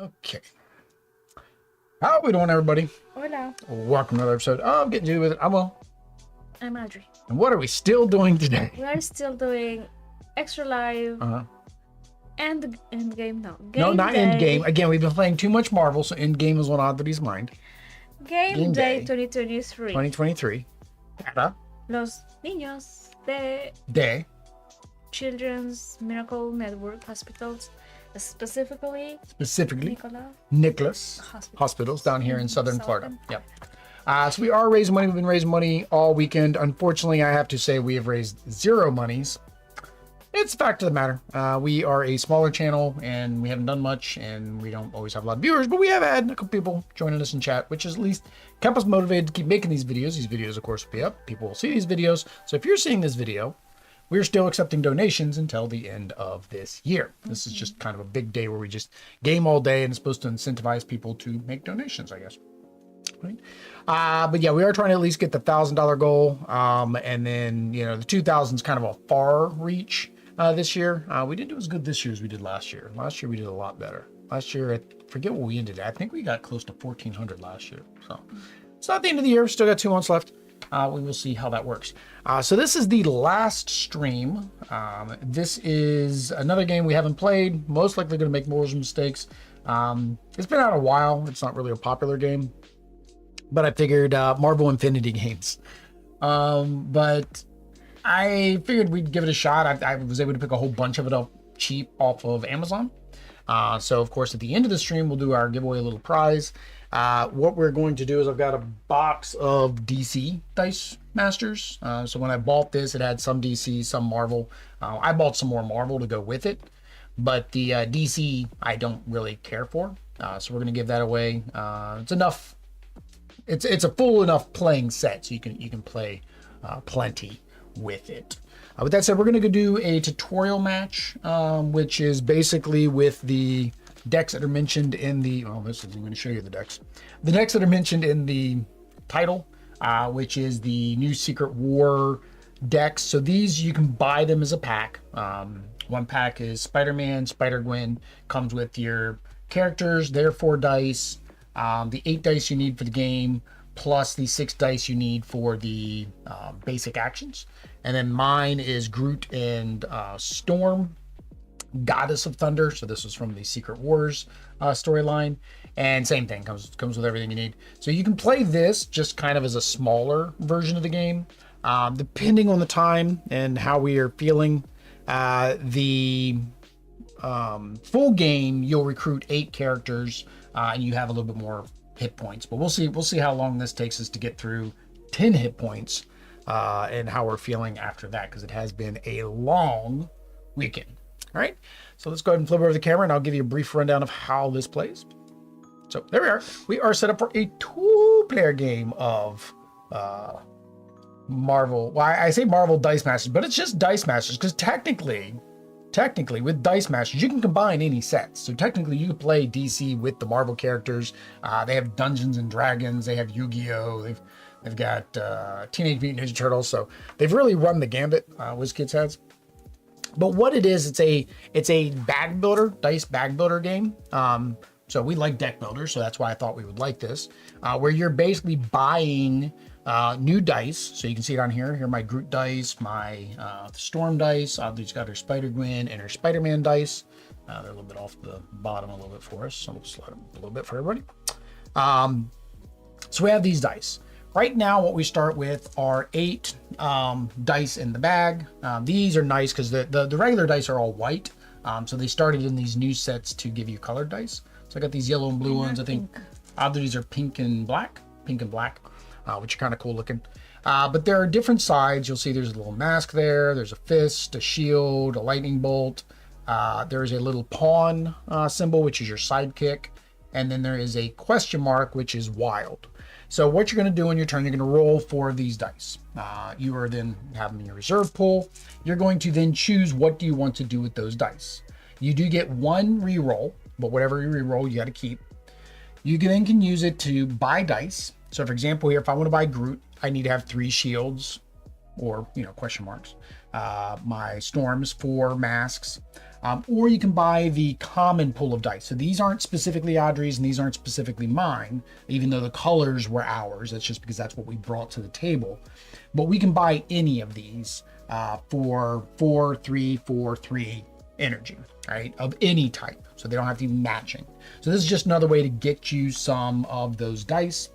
Okay. How we doing, everybody? Hola. Welcome to another episode of Getting Jiggy With It. I'm Will. I'm Audrey. And what are we still doing today? We are still doing Extra Life and End Game. No, No, not End Game. Again, we've been playing too much Marvel, so End Game is on Audrey's mind. Game Day 2023. 2023. Para. Los niños de Children's Miracle Network Hospitals, specifically Nicholas Hospitals down here in Southern Florida. Yep. So we are raising money. We've been raising money all weekend. Unfortunately, I have to say we have raised zero monies. It's a fact of the matter. We are a smaller channel and we haven't done much and we don't always have a lot of viewers, but we have had a couple people joining us in chat, which has at least kept us motivated to keep making these videos. These videos, of course, will be up. People will see these videos. So if you're seeing this video, we're still accepting donations until the end of this year. This is just kind of a big day where we just game all day and it's supposed to incentivize people to make donations, I guess. Right. But yeah, we are trying to at least get the $1,000 goal. And then, you know, the 2,000 is kind of a far reach this year. We didn't do as good this year as we did last year. Last year we did a lot better. Last year, I forget what we ended at. I think we got close to 1,400 last year. So it's not the end of the year. Still got 2 months left. We will see how that works. So this is the last stream. This is another game we haven't played. Most likely going to make more mistakes. It's been out a while. It's not really a popular game. But I figured Marvel Infinity games. But I figured we'd give it a shot. I was able to pick a whole bunch of it up cheap off of Amazon. So of course, at the end of the stream, we'll do our giveaway little prize. What we're going to do is I've got a box of DC Dice Masters. So when I bought this, it had some DC, some Marvel. I bought some more Marvel to go with it. But the DC, I don't really care for. So we're going to give that away. It's enough. It's a full enough playing set, so you can play plenty with it. With that said, we're going to do a tutorial match, which is basically with the decks that are mentioned in the, well, this is, I'm going to show you the decks. The decks that are mentioned in the title, which is the new Secret War decks. So these, you can buy them as a pack. One pack is Spider-Man, Spider-Gwen, comes with your characters, their 4 dice, the 8 dice you need for the game, plus the 6 dice you need for the basic actions. And then mine is Groot and Storm, Goddess of Thunder. So this was from the Secret Wars storyline. And same thing, comes with everything you need. So you can play this just kind of as a smaller version of the game. Depending on the time and how we are feeling, the full game, you'll recruit 8 characters and you have a little bit more hit points. But we'll see how long this takes us to get through 10 hit points and how we're feeling after that, because it has been a long weekend. All right, so let's go ahead and flip over the camera and I'll give you a brief rundown of how this plays. So there we are. We are set up for a 2-player game of Marvel. Well, I say Marvel Dice Masters, but it's just Dice Masters because technically technically with Dice Masters, you can combine any sets. So technically you can play DC with the Marvel characters. They have Dungeons and Dragons. They have Yu-Gi-Oh! They've got Teenage Mutant Ninja Turtles. So they've really run the gambit, WizKids has. But what it is, it's a bag builder, dice bag builder game. So we like deck builders, so that's why I thought we would like this, where you're basically buying new dice. So you can see it on here. Here are my Groot dice, my Storm dice. She's got her Spider-Gwen and her Spider-Man dice. They're a little bit off the bottom a little bit for us, so we'll slide them a little bit for everybody. So we have these dice. Right now, what we start with are 8 dice in the bag. These are nice because the regular dice are all white. So they started in these new sets to give you colored dice. So I got these yellow and blue ones. I think these are pink and black, which are kind of cool looking. But there are different sides. You'll see there's a little mask there. There's a fist, a shield, a lightning bolt. There's a little pawn symbol, which is your sidekick. And then there is a question mark, which is wild. So what you're going to do on your turn, you're going to roll 4 of these dice. You are then have them in your reserve pool. You're going to then choose what do you want to do with those dice. You do get 1 reroll, but whatever you reroll, you got to keep. You then can use it to buy dice. So for example, here, if I want to buy Groot, I need to have 3 shields or, question marks. My storms, 4 masks. Or you can buy the common pool of dice. So these aren't specifically Audrey's and these aren't specifically mine, even though the colors were ours. That's just because that's what we brought to the table. But we can buy any of these for 4, 3, 4, 3 energy, right? Of any type. So they don't have to be matching. So this is just another way to get you some of those dice.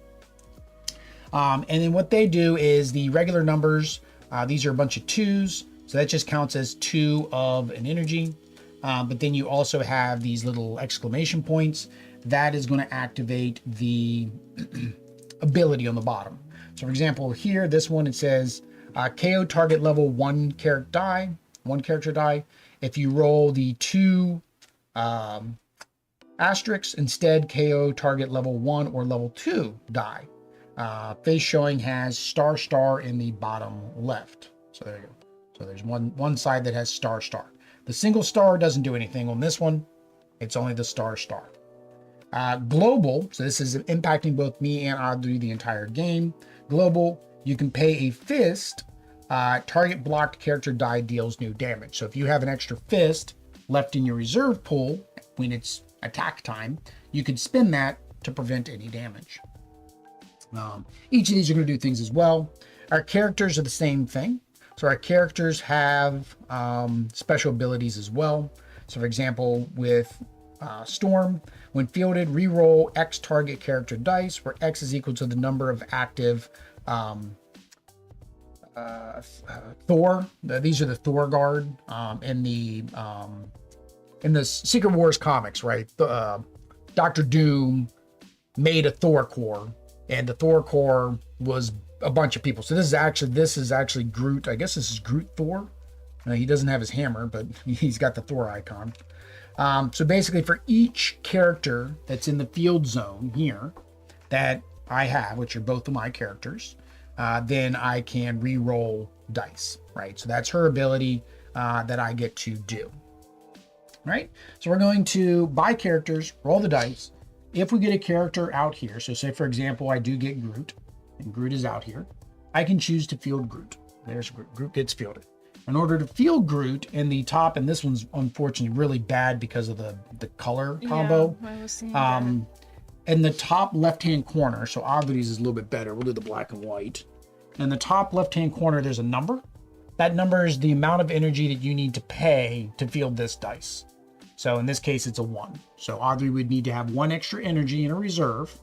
And then what they do is the regular numbers, these are a bunch of 2s. So that just counts as 2 of an energy. But then you also have these little exclamation points. That is going to activate the ability on the bottom. So for example, here, this one, it says KO target level 1 character die. If you roll the 2 asterisks, instead KO target level 1 or level 2 die. Face showing has star in the bottom left. So there you go. So there's one side that has star. The single star doesn't do anything on this one. It's only the star. Global, so this is impacting both me and Audrey the entire game. Global, you can pay a fist. Target blocked character die deals new damage. So if you have an extra fist left in your reserve pool when it's attack time, you could spend that to prevent any damage. Each of these are going to do things as well. Our characters are the same thing. So our characters have special abilities as well. So for example, with Storm, when fielded, reroll X target character dice, where X is equal to the number of active Thor. These are the Thor guard in the Secret Wars comics, right? Dr. Doom made a Thor Corps, and the Thor Corps was a bunch of people. So this is actually Groot. I guess this is Groot Thor. He doesn't have his hammer, but he's got the Thor icon. So basically for each character that's in the field zone here that I have, which are both of my characters, then I can re-roll dice, right? So that's her ability that I get to do, right? So we're going to buy characters, roll the dice. If we get a character out here, so say for example, I do get Groot, and Groot is out here, I can choose to field Groot. There's Groot. Groot gets fielded. In order to field Groot in the top, and this one's unfortunately really bad because of the color combo. Yeah, I was seeing that. In the top left-hand corner, so Audrey's is a little bit better. We'll do the black and white. In the top left-hand corner, there's a number. That number is the amount of energy that you need to pay to field this dice. So in this case, it's a 1. So Audrey would need to have 1 extra energy in her reserve.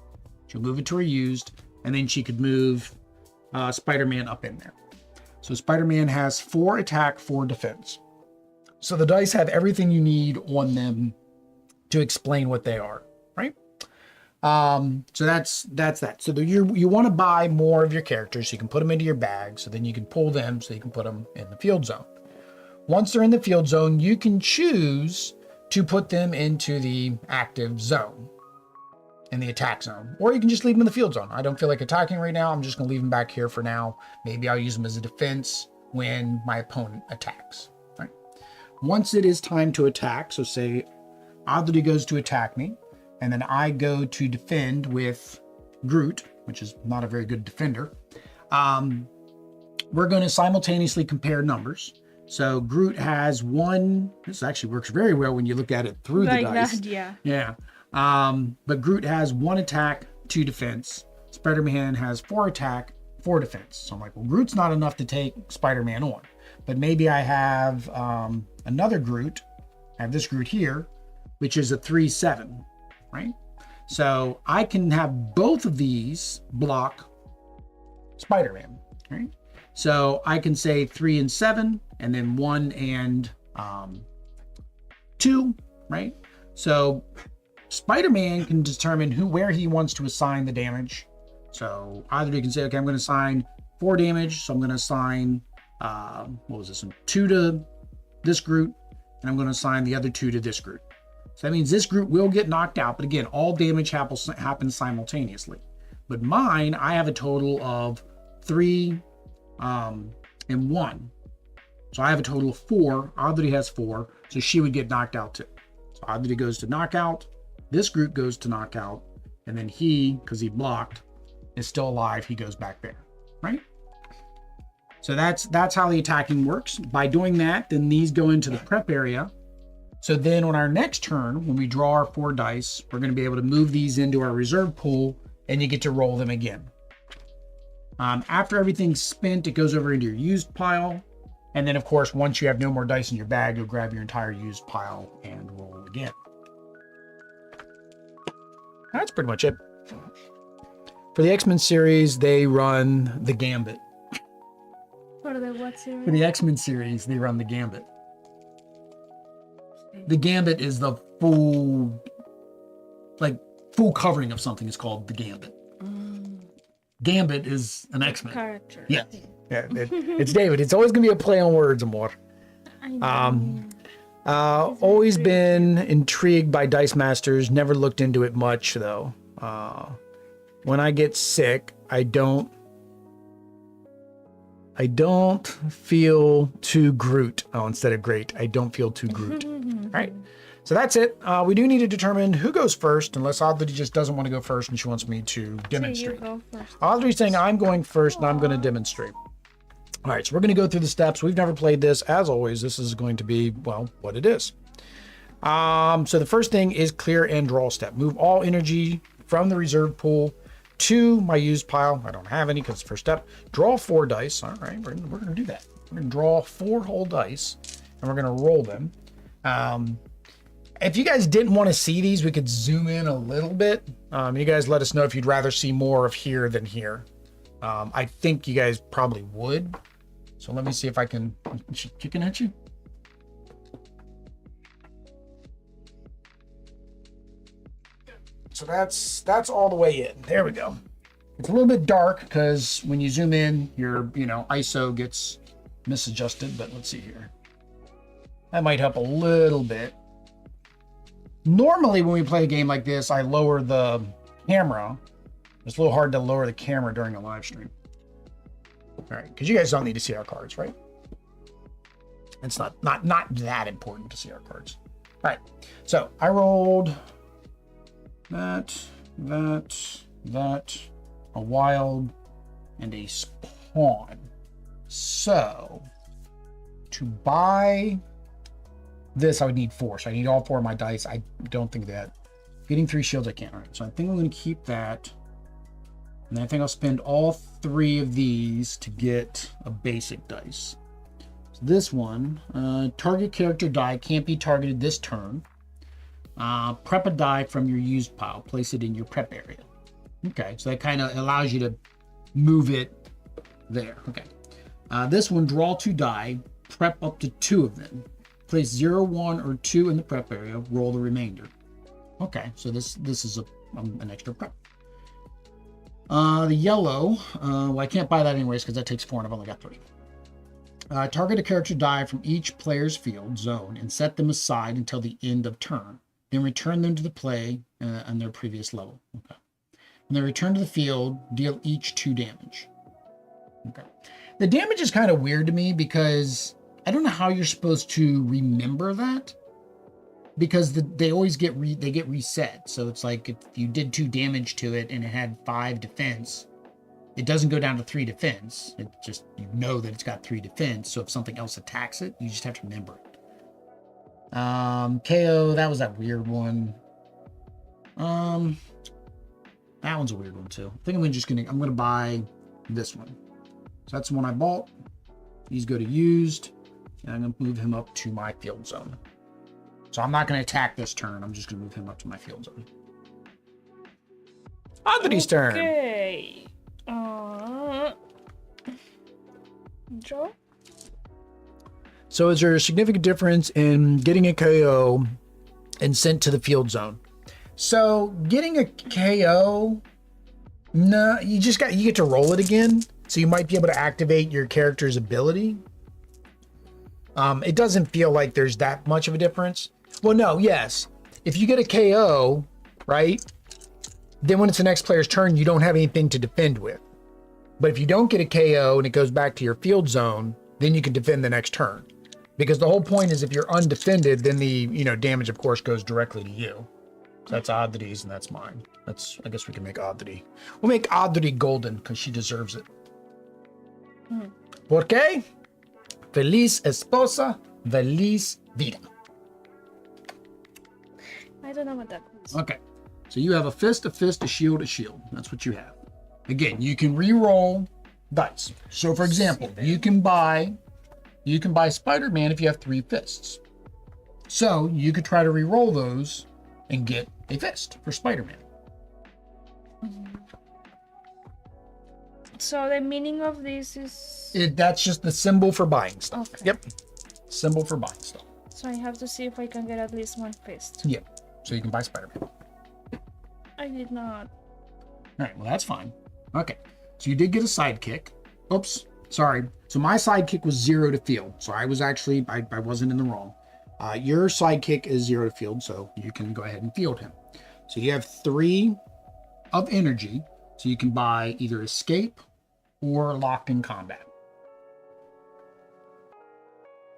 She'll move it to her used, and then she could move Spider-Man up in there. So Spider-Man has 4 attack, 4 defense. So the dice have everything you need on them to explain what they are, right? So that's that. So you want to buy more of your characters so you can put them into your bag, so then you can pull them so you can put them in the field zone. Once they're in the field zone, you can choose to put them into the active zone, in the attack zone, or you can just leave them in the field zone. I don't feel like attacking right now. I'm just going to leave them back here for now. Maybe I'll use them as a defense when my opponent attacks. Right? once it is time to attack, so say Oddly goes to attack me, and then I go to defend with Groot, which is not a very good defender. We're going to simultaneously compare numbers. So Groot has one. This actually works very well when you look at it through the dice. That, yeah. Yeah. But Groot has 1 attack, 2 defense. Spider-Man has 4 attack, 4 defense. So I'm like, well, Groot's not enough to take Spider-Man on. But maybe I have another Groot. I have this Groot here, which is a 3/7, right? So I can have both of these block Spider-Man, right? So I can say 3 and 7, and then 1 and 2, right? So Spider-Man can determine where he wants to assign the damage. So either you can say, okay, I'm going to assign 4 damage, so I'm going to assign, 2 to this Groot, and I'm going to assign the other 2 to this Groot. So that means this Groot will get knocked out, but again, all damage happens simultaneously. But mine, I have a total of 3 and 1. So I have a total of 4. Oddly has 4, so she would get knocked out too. So Oddly goes to knockout. This Groot goes to knockout, and then he, because he blocked, is still alive. He goes back there, right? So that's how the attacking works. By doing that, then these go into the prep area. So then on our next turn, when we draw our 4 dice, we're going to be able to move these into our reserve pool, and you get to roll them again. After everything's spent, it goes over into your used pile. And then, of course, once you have no more dice in your bag, you'll grab your entire used pile and roll again. That's pretty much it. For the X-Men series, they run the Gambit. For the what series? For the X-Men series, they run the Gambit. The Gambit is the full covering of something. Is called the Gambit. Gambit is an X-Men character. Yeah, it's David. It's always gonna be a play on words, more. Always been intrigued by Dice Masters. Never looked into it much though. When I get sick, I don't feel too Groot. Oh, instead of great, I don't feel too Groot. All right. So that's it. We do need to determine who goes first, unless Oddly just doesn't want to go first and she wants me to demonstrate. So you go first. Oddly's saying I'm going first and I'm going to demonstrate. All right, so we're going to go through the steps. We've never played this. As always, this is going to be, well, what it is. So the first thing is clear and draw step. Move all energy from the reserve pool to my used pile. I don't have any because it's the first step. Draw 4 dice. All right, we're going to do that. We're going to draw 4 whole dice and we're going to roll them. If you guys didn't want to see these, we could zoom in a little bit. You guys let us know if you'd rather see more of here than here. I think you guys probably would. So let me see if I can. Is she kicking at you? So that's all the way in. There we go. It's a little bit dark because when you zoom in, your ISO gets misadjusted. But let's see here. That might help a little bit. Normally, when we play a game like this, I lower the camera. It's a little hard to lower the camera during a live stream. All right, because you guys don't need to see our cards, right? It's not that important to see our cards. All right, so I rolled that, a wild, and a spawn. So to buy this, I would need 4. So I need all 4 of my dice. I don't think that. Getting 3 shields, I can't. All right, so I think I'm going to keep that. And I think I'll spend all 3 of these to get a basic dice. So this one, target character die can't be targeted this turn. Prep a die from your used pile. Place it in your prep area. Okay, so that kind of allows you to move it there. Okay. This one, draw 2 die. Prep up to 2 of them. Place 0, 1, or 2 in the prep area. Roll the remainder. Okay, so this is an extra prep. The yellow, well, I can't buy that anyways because that takes 4 and I've only got 3. Target a character die from each player's field zone and set them aside until the end of turn. Then return them to the play on their previous level. Okay. When they return to the field, deal each 2 damage. Okay. The damage is kind of weird to me because I don't know how you're supposed to remember that, because they always get reset. So it's like if you did 2 damage to it and it had 5 defense, it doesn't go down to 3 defense. It just, you know that it's got 3 defense. So if something else attacks it, you just have to remember it. KO, that was that weird one. That one's a weird one too. I think I'm gonna buy this one. So that's the one I bought. These go to used, and I'm gonna move him up to my field zone. So I'm not gonna attack this turn. I'm just gonna move him up to my field zone. Oddity's turn. Okay. Draw. So is there a significant difference in getting a KO and sent to the field zone? So getting a KO, no, you get to roll it again. So you might be able to activate your character's ability. It doesn't feel like there's that much of a difference. Well, no, yes. If you get a KO, right? Then when it's the next player's turn, you don't have anything to defend with. But if you don't get a KO and it goes back to your field zone, then you can defend the next turn. Because the whole point is if you're undefended, then the damage, of course, goes directly to you. So that's Oddity's and that's mine. I guess we can make Oddity. We'll make Oddity golden because she deserves it. Porque feliz esposa, feliz vida. I don't know what that means. Okay. So you have a fist, a shield, a shield. That's what you have. Again, you can re-roll dice. So for example, you can buy Spider-Man if you have 3 fists. So you could try to re-roll those and get a fist for Spider-Man. So the meaning of this is... That's just the symbol for buying stuff. Okay. Yep. Symbol for buying stuff. So I have to see if I can get at least 1 fist. Yep. So you can buy Spider-Man. I did not. All right, well, that's fine. Okay. So you did get a sidekick. Oops. Sorry. So my sidekick was 0 to field. So I was actually, I wasn't in the wrong. Your sidekick is 0 to field, so you can go ahead and field him. So you have 3 of energy. So you can buy either escape or locked in combat.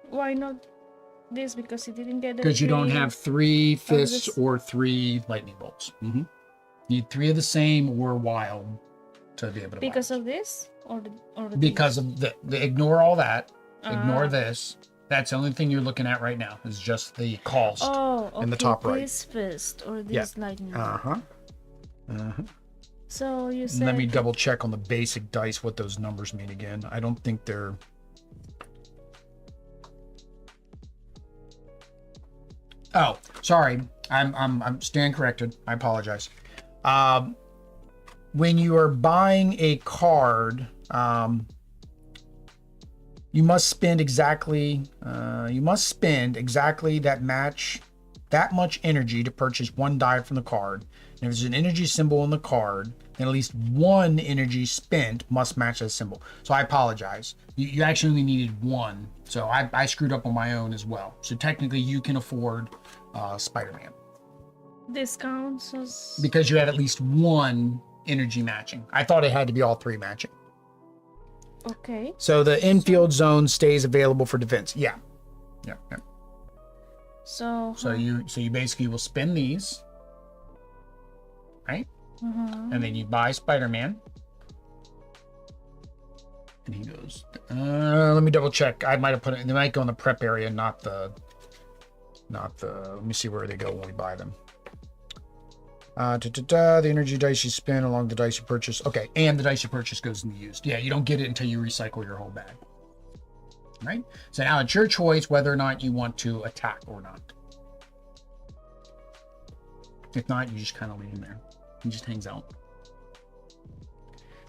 Why not this? Because he didn't get it. Because you don't have 3 fists or 3 lightning bolts. You need 3 of the same or wild to be able to because buy. Of this or because of the ignore all that. Ignore this. That's the only thing you're looking at right now is just the cost in the top right. This fist or this lightning. So you said... Let me double check on the basic dice what those numbers mean again. I don't think they're... Oh, sorry. I'm stand corrected. I apologize. When you are buying a card, you must spend exactly that much energy to purchase 1 die from the card. And if there's an energy symbol on the card, then at least 1 energy spent must match that symbol. So I apologize. You actually only needed 1. So I screwed up on my own as well. So technically you can afford Spider-Man. Discounts as... Because you had at least 1 energy matching. I thought it had to be all 3 matching. Okay. So the infield zone stays available for defense. Yeah. So you basically will spend these, right? And then you buy Spider-Man. And he goes, let me double check. I might have put it, they might go in the prep area, not the, let me see where they go when we buy them. The energy dice you spend along the dice you purchase. Okay, and the dice you purchase goes in the used. Yeah, you don't get it until you recycle your whole bag. Right? So now it's your choice whether or not you want to attack or not. If not, you just kind of leave him there. He just hangs out.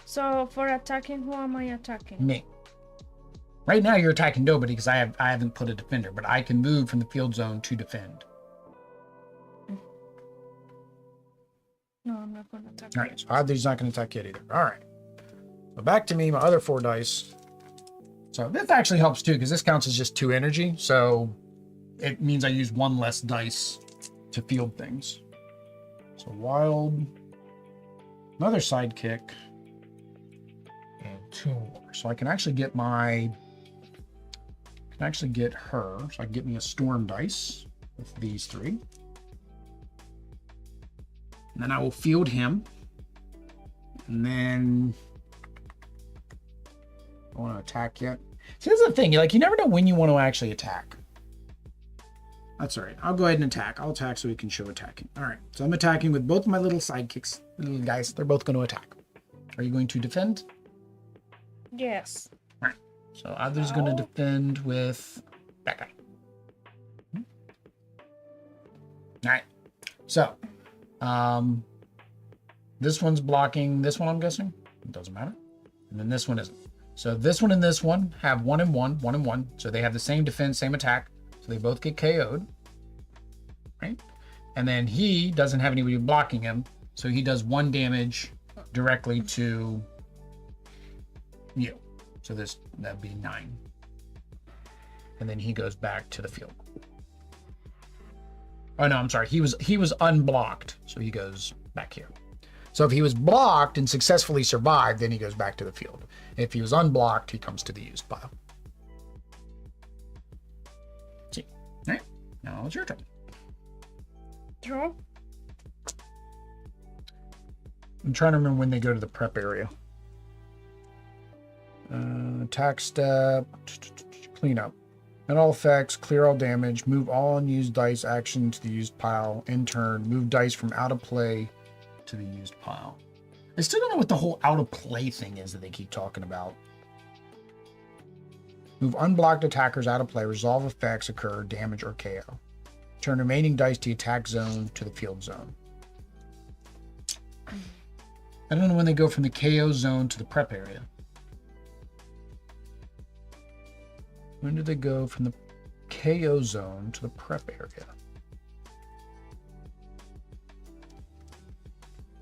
So for attacking, who am I attacking? Me. Right now you're attacking nobody because I haven't put a defender, but I can move from the field zone to defend. No, I'm not going to attack. All right, so Oddly's not going to attack yet either. All right. So back to me, my other 4 dice. So this actually helps too, because this counts as just 2 energy. So it means I use 1 less dice to field things. So wild, another sidekick, and 2 more. So I can actually get my I can actually get her. So I can get me a storm dice with these 3. And then I will field him. And then I want to attack yet. See, that's the thing. You never know when you want to actually attack. That's all right. I'll go ahead and attack. I'll attack so we can show attacking. All right. So I'm attacking with both of my little sidekicks, little guys. They're both going to attack. Are you going to defend? Yes. All right. So Other's going to defend with that guy. All right. So, this one's blocking this one, I'm guessing. It doesn't matter. And then this one isn't. So this one and this one have 1 and 1, 1 and 1. So they have the same defense, same attack. So they both get KO'd. Right? And then he doesn't have anybody blocking him. So he does 1 damage directly to you. So that'd be 9. And then he goes back to the field. Oh no, I'm sorry. He was unblocked. So he goes back here. So if he was blocked and successfully survived, then he goes back to the field. If he was unblocked, he comes to the used pile. See? All right. Now it's your turn. Draw. I'm trying to remember when they go to the prep area. Attack step. Clean up. And all effects, clear all damage, move all unused dice action to the used pile. In turn, move dice from out of play to the used pile. I still don't know what the whole out of play thing is that they keep talking about. Move unblocked attackers out of play. Resolve effects occur, damage or KO. Turn remaining dice to attack zone to the field zone. I don't know when they go from the KO zone to the prep area. When do they go from the KO zone to the prep area?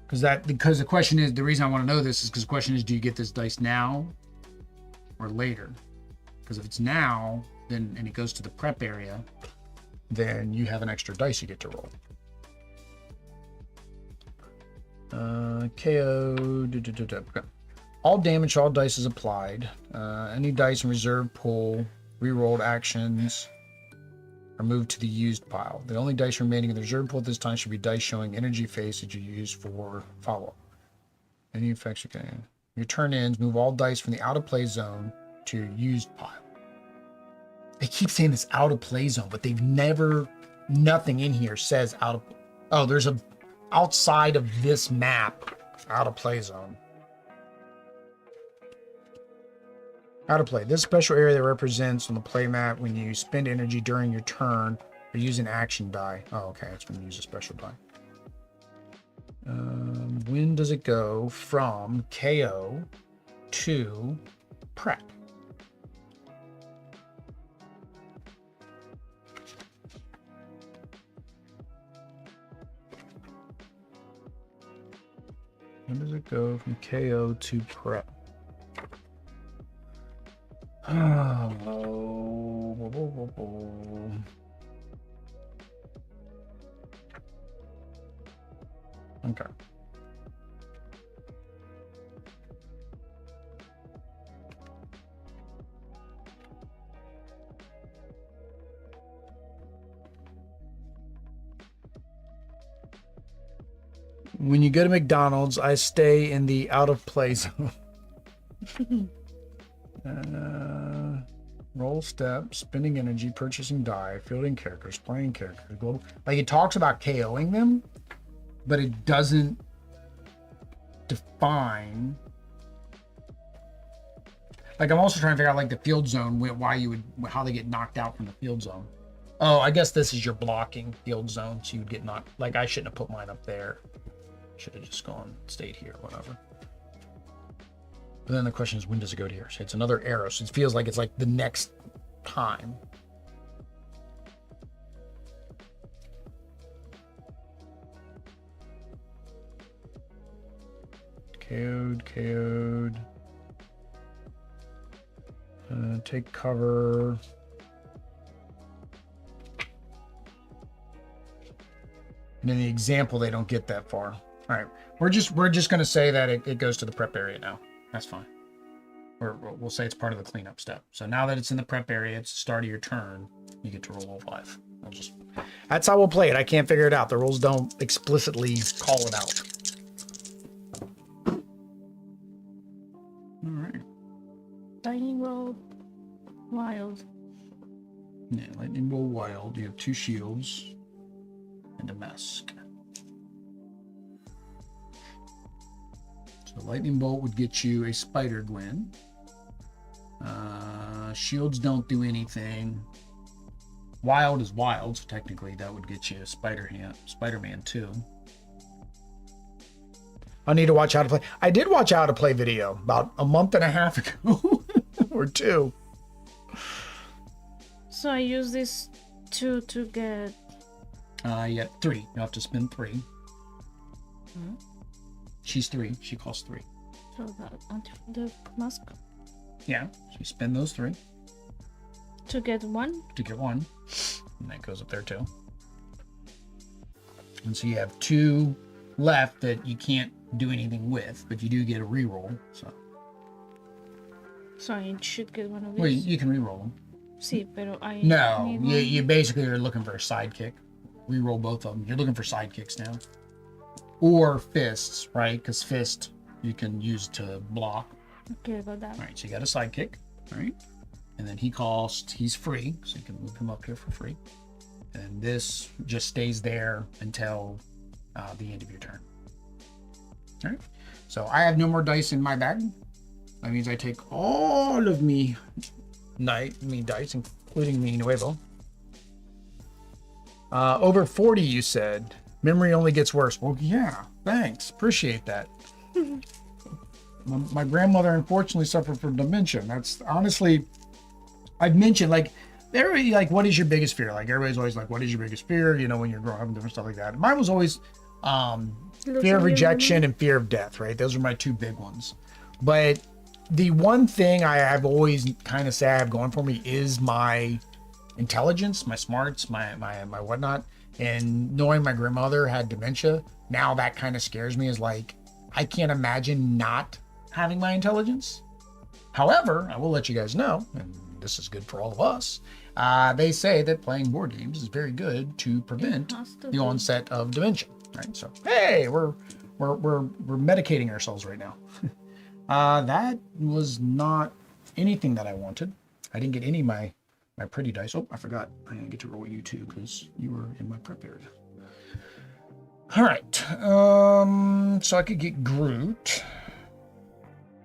Because the question is, the reason I want to know this is because the question is, do you get this dice now or later? Because if it's now, then and it goes to the prep area, then you have an extra dice you get to roll. KO. All damage, all dice is applied. Any dice in reserve pool, rerolled actions are moved to the used pile. The only dice remaining in the reserve pool at this time should be dice showing energy phase that you use for follow-up. Any effects you can. Your turn ends, move all dice from the out of play zone to your used pile. They keep saying this out of play zone, but they've never, nothing in here says out of, oh, there's a outside of this map out of play zone. Out of play. This special area that represents on the play map when you spend energy during your turn or use an action die. Oh, okay. It's when you use a special die. When does it go from KO to prep? When does it go from KO to prep? Okay. When you go to McDonald's, I stay in the out of play zone. Roll step, spending energy, purchasing die, fielding characters, playing characters, global. Like it talks about KOing them, but it doesn't define. Like I'm also trying to figure out like the field zone, why you would, how they get knocked out from the field zone. Oh, I guess this is your blocking field zone, so you would get knocked. Like I shouldn't have put mine up there. Should have just stayed here, whatever. But then the question is, when does it go to here? So it's another arrow. So it feels like it's like the next time. KO'd. Take cover. And in the example, they don't get that far. All right, we're just going to say that it goes to the prep area now. That's fine. or we'll say it's part of the cleanup step. So now that it's in the prep area, it's the start of your turn, you get to roll all 5. That's how we'll play it. I can't figure it out. The rules don't explicitly call it out. All right. Lightning Bolt, Wild. Yeah, Lightning Bolt, Wild. You have 2 shields and a mask. So Lightning Bolt would get you a Spider-Gwen. Shields don't do anything. Wild is wild, so technically that would get you a Spider-Man 2. I need to watch how to play. I did watch how to play video about a month and a half ago or 2. So I use this 2 to get. Yeah, 3. You have to spend 3. She's 3. She costs 3. So the mask. Yeah, so you spend those 3 to get 1. to get 1, and that goes up there too. And so you have 2 left that you can't do anything with, but you do get a reroll. So I should get one of these. Well, you can reroll them. Sí, pero I No, need you basically are looking for a sidekick. Reroll both of them. You're looking for sidekicks now, or fists, right? Because fist you can use to block. Okay, about that. All right, so you got a sidekick, all right? And then he's free, so you can move him up here for free. And this just stays there until the end of your turn. All right, so I have no more dice in my bag. That means I take all of me dice, including me nuevo. Over 40, you said. Memory only gets worse. Well, yeah, thanks. Appreciate that. My grandmother unfortunately suffered from dementia. That's honestly, I've mentioned, like, everybody, like, what is your biggest fear? Like, everybody's always like, what is your biggest fear? You know, when you're growing up and different stuff like that. Mine was always fear of rejection and fear of death, right? Those are my 2 big ones. But the one thing I've always kind of say I have going for me is my intelligence, my smarts, my whatnot. And knowing my grandmother had dementia, now that kind of scares me. Is like, I can't imagine not having my intelligence. However, I will let you guys know, and this is good for all of us. They say that playing board games is very good to prevent the onset of dementia. Right? So, hey, we're medicating ourselves right now. That was not anything that I wanted. I didn't get any of my pretty dice. Oh, I forgot. I didn't get to roll you too because you were in my prep area. All right. So I could get Groot.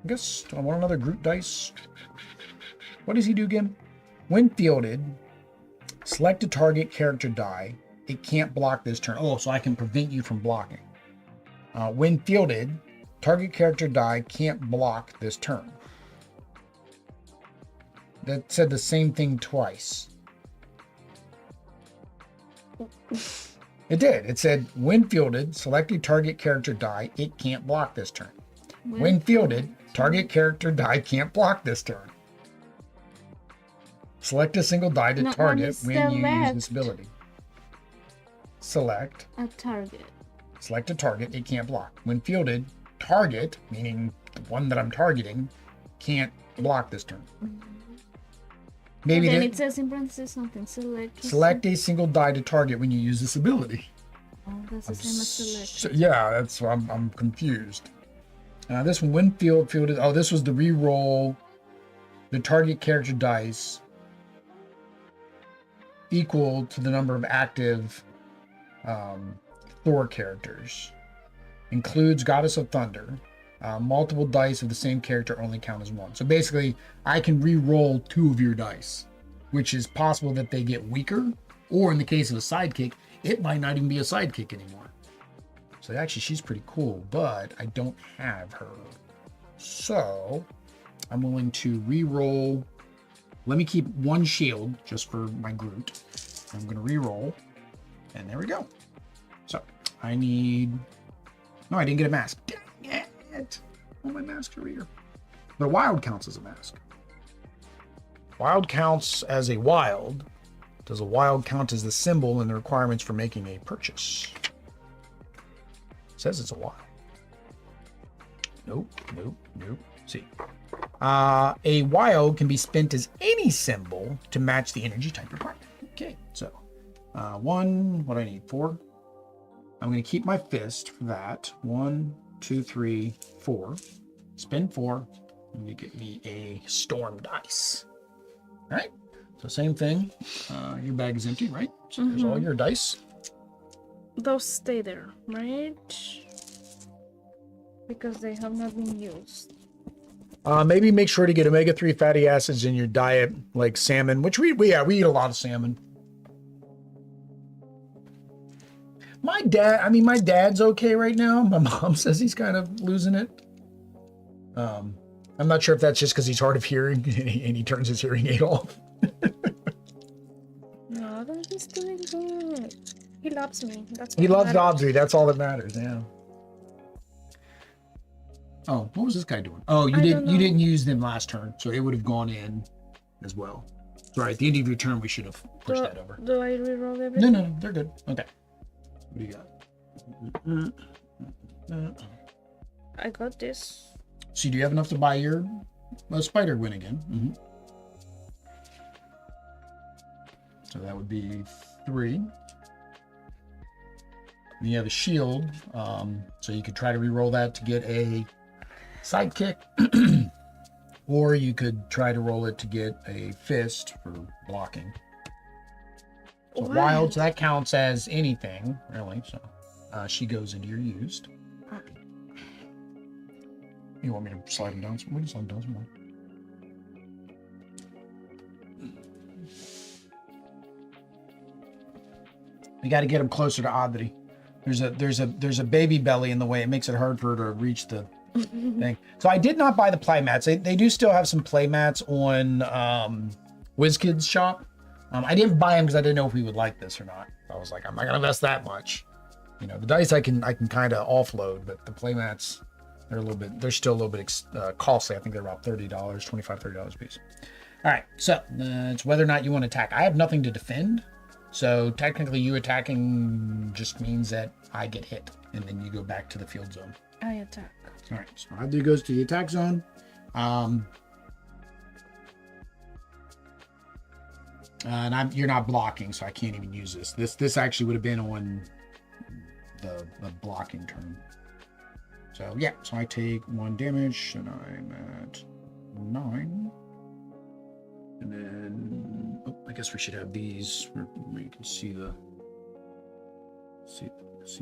I guess, do I want another Groot dice? What does he do again? When fielded, select a target character die. It can't block this turn. Oh, so I can prevent you from blocking. When fielded, target character die can't block this turn. That said the same thing twice. It did. It said, when fielded, select a target character die. It can't block this turn. When fielded, target character die can't block this turn. Select a single die to target when you use this ability. Select a target. Select a target. It can't block. When fielded, target, meaning the one that I'm targeting, can't block this turn. Maybe then it says in parentheses something. Select a single die to target when you use this ability. Oh, that's the same as select. So, yeah, that's why I'm confused. This one, when fielded. Oh, this was the reroll. The target character dice equal to the number of active Thor characters. Includes Goddess of Thunder. Multiple dice of the same character only count as 1. So basically, I can re-roll 2 of your dice, which is possible that they get weaker, or in the case of a sidekick, it might not even be a sidekick anymore. So actually, she's pretty cool, but I don't have her. So I'm willing to re-roll. Let me keep 1 shield just for my Groot. I'm going to re-roll, and there we go. So I need... No, I didn't get a mask. Dang it! All my masks are here. The wild counts as a mask. Wild counts as a wild. Does a wild count as the symbol in the requirements for making a purchase? It says it's a wild. Nope. See. A wild can be spent as any symbol to match the energy type required. Okay, so one, what do I need? 4. I'm going to keep my fist for that. 1, 2, 3, 4. Spin 4. And you get me a storm dice. All right. So same thing. Your bag is empty, right? So there's all your dice. Those stay there, right? Because they have not been used. Maybe make sure to get omega-3 fatty acids in your diet, like salmon, which we eat a lot of salmon. My dad's okay right now. My mom says he's kind of losing it. I'm not sure if that's just because he's hard of hearing and he turns his hearing aid off. No, he's doing good. He loves me. He loves Audrey. That's all that matters. Yeah. Oh, what was this guy doing? Oh, you didn't use them last turn, so it would have gone in as well. Sorry, at the end of your turn, we should have pushed that over. Do I reroll everything? No, they're good. Okay. What do you got? I got this. So do you have enough to buy your Spider-Gwen again? Mm-hmm. So that would be 3. And you have a shield, so you could try to re-roll that to get a sidekick, or you could try to roll it to get a fist for blocking. So wild, so that counts as anything, really. So she goes into your used. You want me to slide him down some? We can slide him down some more. You got to get him closer to Audrey. There's a baby belly in the way. It makes it hard for her to reach the thing. So I did not buy the play mats. They do still have some play mats on WizKids shop. I didn't buy them because I didn't know if we would like this or not. I was like, I'm not gonna invest that much. You know, the dice I can kind of offload, but the play mats, they're still a little bit costly. I think they're about $30, $25-$30 a piece. All right, so it's whether or not you want to attack. I have nothing to defend. So technically you attacking just means that I get hit and then you go back to the field zone. I attack. All right, so Audrey goes to the attack zone. And you're not blocking, so I can't even use this. This actually would have been on the blocking turn. So yeah, so I take 1 damage and I'm at 9. And then I guess we should have these where you can see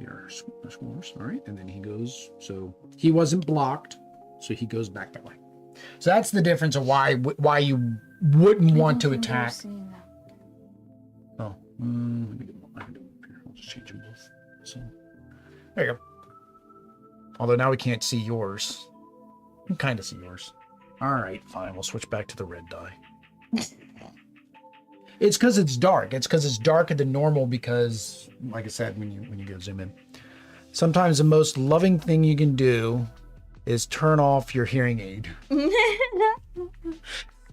our scores. All right, and then he goes. So he wasn't blocked, so he goes back that way. So that's the difference of why you wouldn't want to attack. Oh, I can do them here. I'll just change them both. So there you go. Although now we can't see yours. We can kind of see yours. All right, fine. We'll switch back to the red die. It's because it's dark. It's because it's darker than normal because, like I said, when you go zoom in, sometimes the most loving thing you can do is turn off your hearing aid.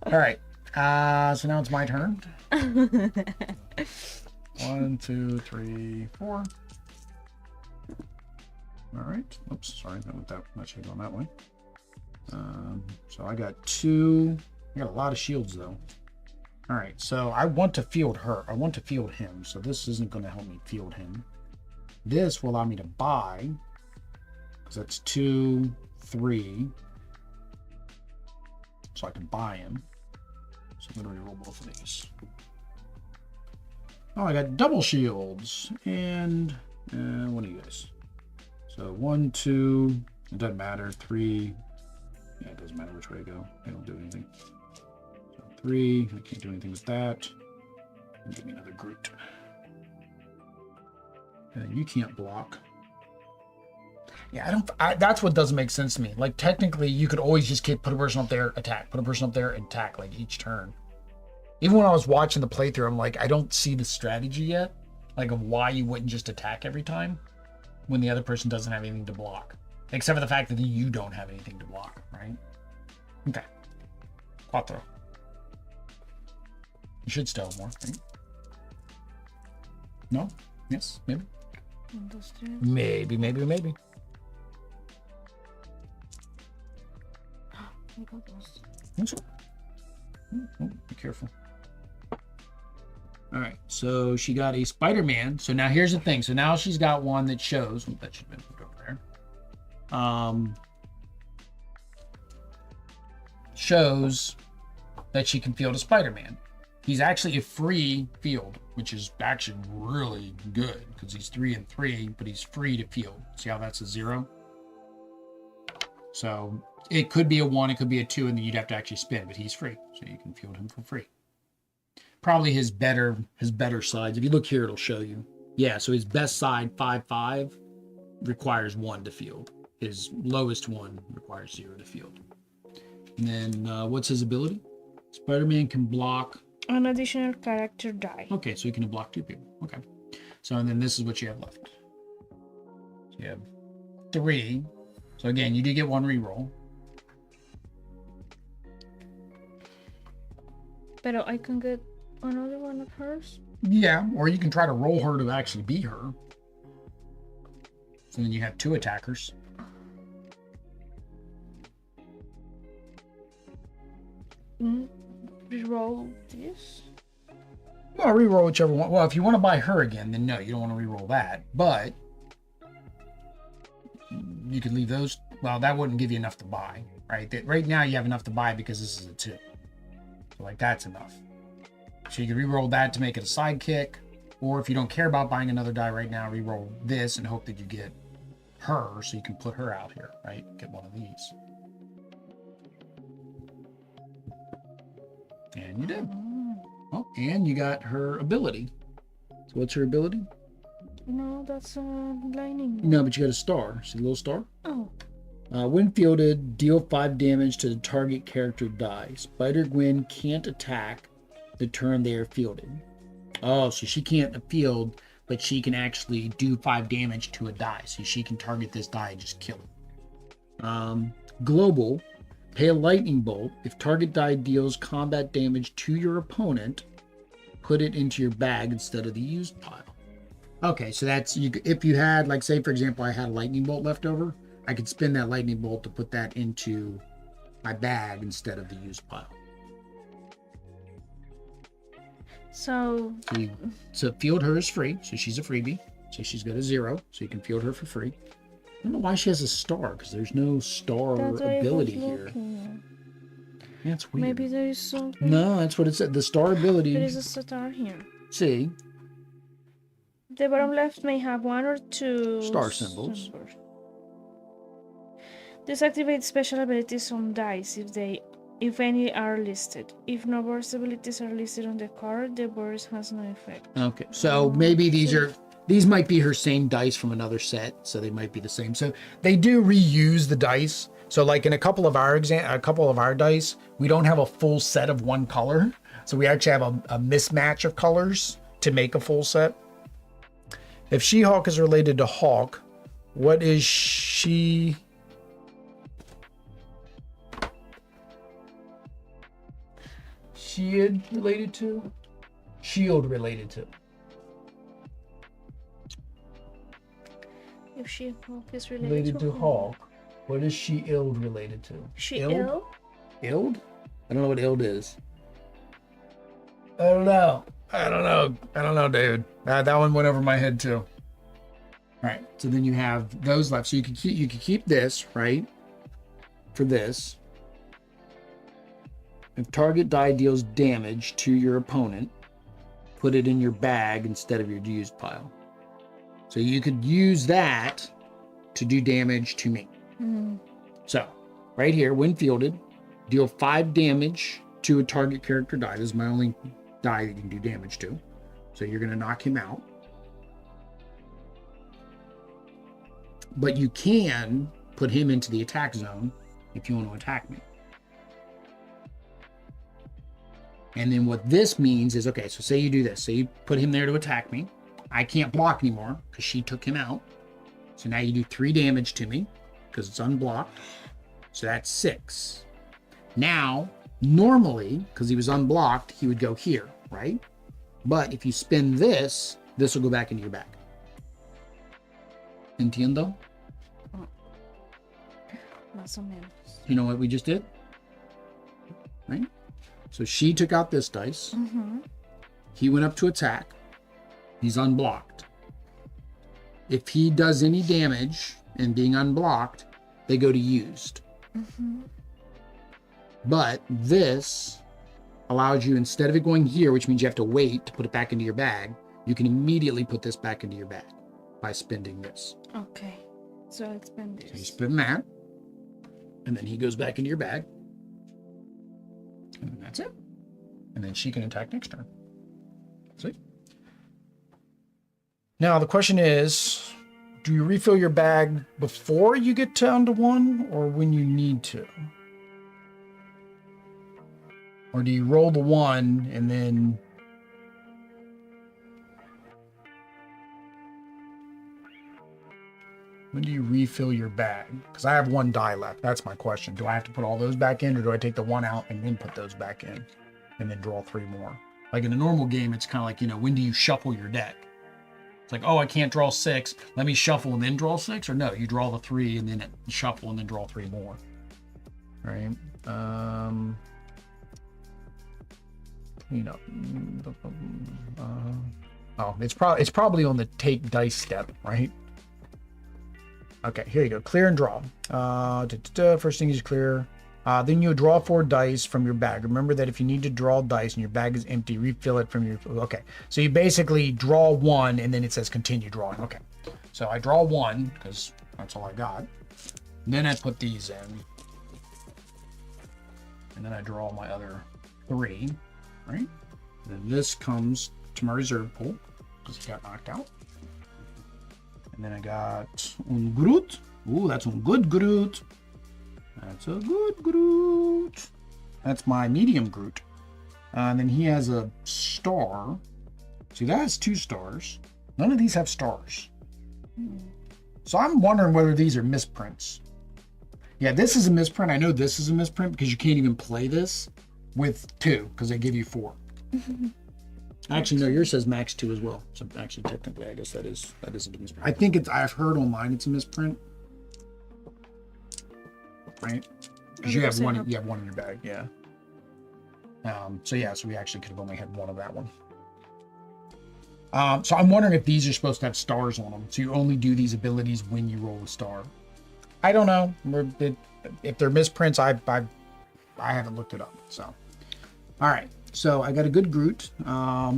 All right. So now it's my turn. 1, 2, 3, 4. All right. Oops, sorry. That should have gone that way. So I got 2. I got a lot of shields though. All right, so I want to field her. I want to field him. So this isn't going to help me field him. This will allow me to buy, because that's 2, 3. So I can buy him. So I'm going to reroll both of these. Oh, I got double shields. And what are you guys? So 1, 2. It doesn't matter. 3. Yeah, it doesn't matter which way I go. They don't do anything. 3, I can't do anything with that. Give me another Groot. And you can't block. Yeah, that's what doesn't make sense to me. Like, technically, you could always just put a person up there, attack. Put a person up there, and attack, like, each turn. Even when I was watching the playthrough, I'm like, I don't see the strategy yet. Like, of why you wouldn't just attack every time when the other person doesn't have anything to block. Except for the fact that you don't have anything to block, right? Okay. Quattro. You should still have more, right? No? Yes? Maybe? Maybe. Be careful. All right, so she got a Spider-Man. So now here's the thing. So now she's got one that shows. That should have been put over there. Shows that she can field a Spider-Man. He's actually a free field, which is actually really good because he's 3 and 3, but he's free to field. See how that's a 0? So it could be a 1, it could be a 2, and then you'd have to actually spin, but he's free, so you can field him for free. Probably his better sides. If you look here, it'll show you. Yeah, so his best side 5/5 requires 1 to field. His lowest one requires 0 to field. And then what's his ability? Spider-Man can block an additional character die. Okay, so you can block 2 people. Okay. So and then this is what you have left. So you have 3. So again, you do get 1 reroll. But I can get another one of hers? Yeah, or you can try to roll her to actually be her. So then you have 2 attackers. Reroll this? Well, reroll whichever one. Well, if you want to buy her again, then no, you don't want to reroll that. But you could leave those. Well, that wouldn't give you enough to buy, right? Right now you have enough to buy because this is a 2. So like that's enough. So you can reroll that to make it a sidekick. Or if you don't care about buying another die right now, reroll this and hope that you get her so you can put her out here, right? Get one of these. And you did. Oh, and you got her ability. So what's her ability? No, that's lightning. No, but you got a star. See the little star? Oh. When fielded, deal 5 damage to the target character die. Spider-Gwen can't attack the turn they are fielded. Oh, so she can't field, but she can actually do 5 damage to a die. So she can target this die and just kill it. Global. Pay a lightning bolt. If target die deals combat damage to your opponent, put it into your bag instead of the used pile. Okay, so that's if you had, like, say for example, I had a lightning bolt left over, I could spin that lightning bolt to put that into my bag instead of the used pile. So field her is free, so she's a freebie. So she's got a 0, so you can field her for free. I don't know why she has a star, because there's no star ability here. Yeah, it's weird. Maybe there is something. No, that's what it said. The star ability. There is a star here. See? The bottom left may have 1 or 2 star symbols. Disactivate special abilities on dice if any are listed. If no burst abilities are listed on the card, the burst has no effect. Okay, so maybe these might be her same dice from another set, so they might be the same. So they do reuse the dice. So like in a couple of our dice, we don't have a full set of one color. So we actually have a mismatch of colors to make a full set. If She-Hulk is related to Hulk, what is she? Shield related to? Shield related to. If She-Hulk is related to Hulk, what is She-Ild related to? She-Ild? Ild? I don't know what Ild is. I don't know, David. That one went over my head too. All right, so then you have those left. So you can keep this, right? For this. If target die deals damage to your opponent, put it in your bag instead of your used pile. So you could use that to do damage to me. So, right here, when fielded, deal 5 damage to a target character die. This is my only die that you can do damage to. So you're going to knock him out. But you can put him into the attack zone if you want to attack me. And then what this means is, okay, so say you do this. So you put him there to attack me. I can't block anymore because she took him out. So now you do 3 damage to me because it's unblocked. So that's 6. Now, normally, because he was unblocked, he would go here, right? But if you spin this, this will go back into your bag. Entiendo? Más o menos. You know what we just did? right? So she took out this dice. He went up to attack. He's unblocked. If he does any damage and being unblocked, they go to used. But this allows you, instead of it going here, which means you have to wait to put it back into your bag, you can immediately put this back into your bag by spending this. Okay. So let's spend this. So you spend that, and then he goes back into your bag. And that's it. And then she can attack next turn. See? Now the question is, do you refill your bag before you get down to 1 or when you need to? Or do you roll the 1 and then... When do you refill your bag? Because I have 1 die left. That's my question. Do I have to put all those back in, or do I take the 1 out and then put those back in and then draw 3 more? Like in a normal game, it's kind of like, when do you shuffle your deck? It's like, oh, I can't draw 6. Let me shuffle and then draw 6. Or no, you draw the 3 and then shuffle and then draw 3 more. Right? It's probably on the take dice step, right? Okay, here you go. Clear and draw. First thing is clear. Then you draw 4 dice from your bag. Remember that if you need to draw dice and your bag is empty, refill it from your... Okay, so you basically draw 1 and then it says continue drawing. Okay, so I draw 1 because that's all I got. And then I put these in. And then I draw my other 3, right? Then this comes to my reserve pool because he got knocked out. And then I got un Groot. Ooh, that's a good Groot. That's a good Groot. That's my medium Groot. And then he has a star. See, that has 2 stars. None of these have stars. So I'm wondering whether these are misprints. Yeah, this is a misprint. I know this is a misprint because you can't even play this with 2 because they give you 4. Actually, no, yours says max 2 as well. So actually, technically, I guess that is a misprint. I think I've heard online it's a misprint, right? Because you have one in your bag, yeah. So we actually could have only had 1 of that one. So I'm wondering if these are supposed to have stars on them. So you only do these abilities when you roll a star. I don't know. If they're misprints, I haven't looked it up. So, all right. So I got a good Groot. I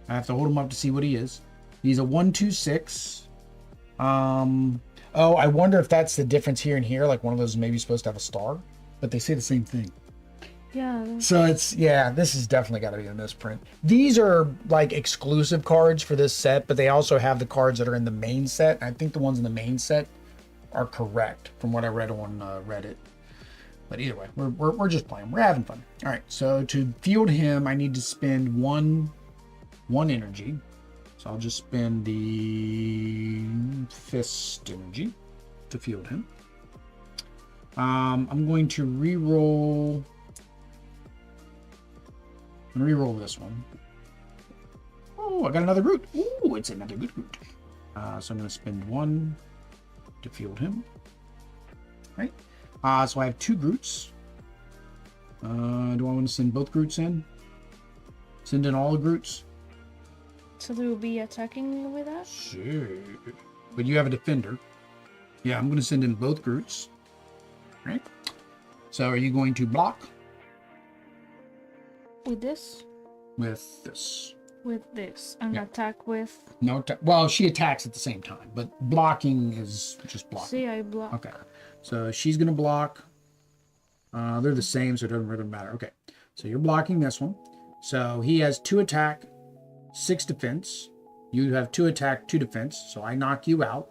have to hold him up to see what he is. He's a 1/2/6. Oh, I wonder if that's the difference here and here. Like one of those is maybe supposed to have a star, but they say the same thing. Yeah. So this is definitely got to be a misprint. These are like exclusive cards for this set, but they also have the cards that are in the main set. I think the ones in the main set are correct from what I read on Reddit. But either way, we're just playing. We're having fun. All right, so to field him, I need to spend one energy. So I'll just spend the fist energy to field him. I'm going to re-roll. I'm going to re-roll this one. Oh, I got another Groot. Ooh, it's another good Groot. So I'm going to spend 1 to field him. All right. So I have 2 Groots. Do I want to send both Groots in? Send in all the Groots? So they will be attacking with us? Sure. But you have a defender. Yeah, I'm going to send in both Groots. Right. So are you going to block? With this? With this. With this. And Yeah. attack with... No, well, she attacks at the same time, but blocking is just blocking. See, I block. Okay. So she's going to block. They're the same, so it doesn't really matter. Okay. So you're blocking this one. So he has 2 attack, 6 defense. You have 2 attack, 2 defense. So I knock you out.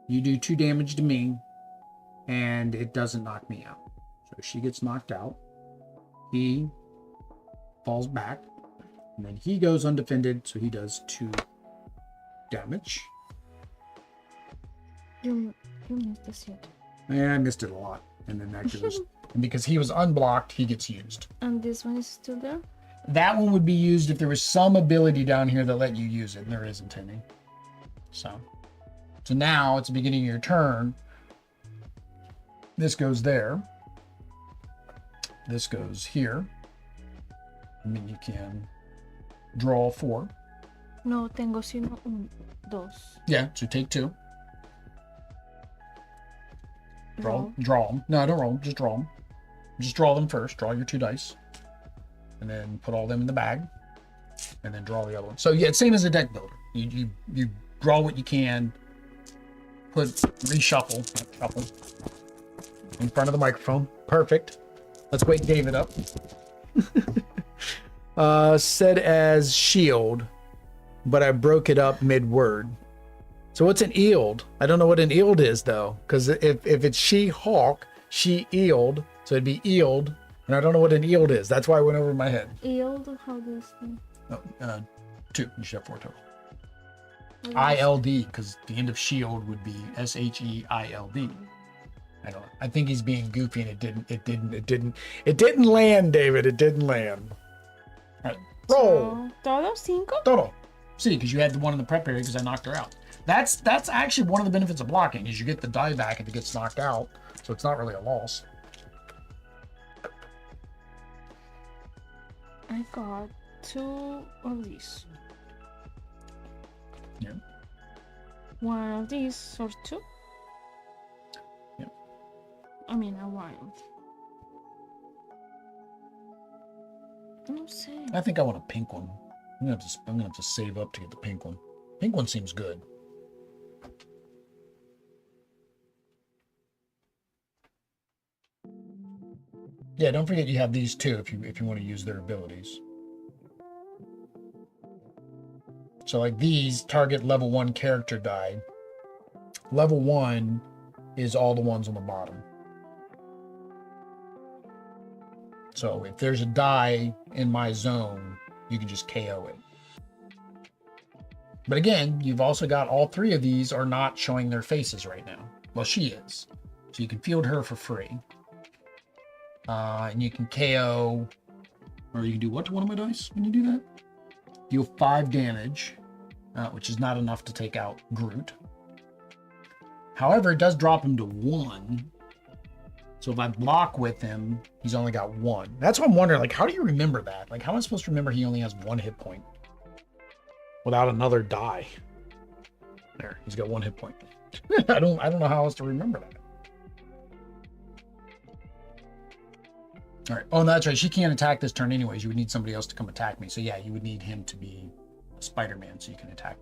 You do 2 damage to me, and it doesn't knock me out. So she gets knocked out. He falls back, and then he goes undefended, so he does 2 damage. You missed this yet. And I missed it a lot. And then that goes, and because he was unblocked, he gets used. And this one is still there? That one would be used if there was some ability down here that let you use it, and there isn't any. So now it's the beginning of your turn. This goes there. this goes here. And then you can draw 4. No tengo sino dos. Yeah, so take 2. Draw them. No, don't roll them. Just draw them. Just draw them first. Draw your 2 dice. And then put all them in the bag. And then draw the other one. So yeah, it's same as a deck builder. You draw what you can. Reshuffle. Shuffle. In front of the microphone. Perfect. Let's wake David up. Said as shield, but I broke it up mid-word. So what's an eeld? I don't know what an eeld is though, because if it's She-Hulk, she-eeld, so it'd be eeld, and I don't know what an eeld is. That's why it went over my head. Eeld? How do you say? Oh, 2. You should have 4 total. ILD, because the end of shield would be SHEILD. I don't know. I think he's being goofy, and it didn't land, David. It didn't land. All right, roll. Todo 5? Todo. See, because you had the one in the prep area because I knocked her out. That's actually one of the benefits of blocking is you get the die back if it gets knocked out, so it's not really a loss. I got 2 of these. Yeah. 1 of these or 2. Yeah. I mean a wild. No sé. I think I want a pink one. I'm gonna have to save up to get the pink one. Pink one seems good. Yeah, don't forget you have these too if you want to use their abilities. So like these target level 1 character die. Level 1 is all the ones on the bottom. So if there's a die in my zone, you can just KO it. But again, you've also got all 3 of these are not showing their faces right now. Well, she is. So you can field her for free. And you can KO, or you can do what to one of my dice when you do that? Deal 5 damage, which is not enough to take out Groot. However, it does drop him to 1. So if I block with him, he's only got 1. That's what I'm wondering, like, how do you remember that? Like, how am I supposed to remember he only has 1 hit point without another die? There, he's got 1 hit point. I don't know how else to remember that. All right. Oh, no, that's right. She can't attack this turn anyways. You would need somebody else to come attack me. So yeah, you would need him to be Spider-Man so you can attack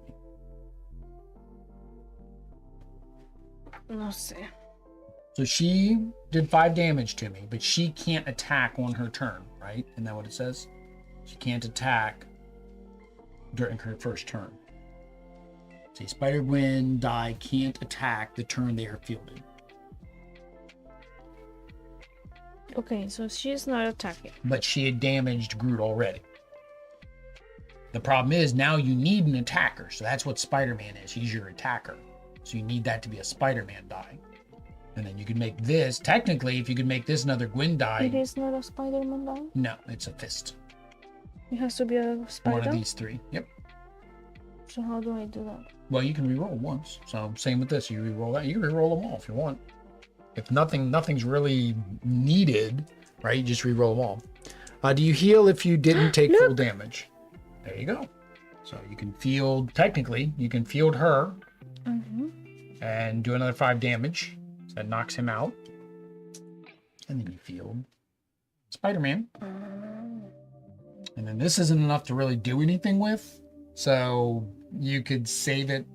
me. No sé. So she did 5 damage to me, but she can't attack on her turn, right? Isn't that what it says? She can't attack during her first turn. See, Spider-Gwen die can't attack the turn they are fielded. Okay, so she's not attacking. But she had damaged Groot already. The problem is now you need an attacker. So that's what Spider-Man is. He's your attacker. So you need that to be a Spider-Man die. And then you can make this, technically, if you could make this another Gwen die. It is not a Spider-Man die? No, it's a fist. It has to be a spider? One of these 3. Yep. So how do I do that? Well, you can re-roll once. So same with this. You re-roll that. You can re-roll them all if you want. If nothing's really needed, right? You just re-roll them all. Do you heal if you didn't take full damage? There you go. So you can field, technically, you can field her and do another 5 damage. So that knocks him out. And then you field Spider-Man. And then this isn't enough to really do anything with. So you could save it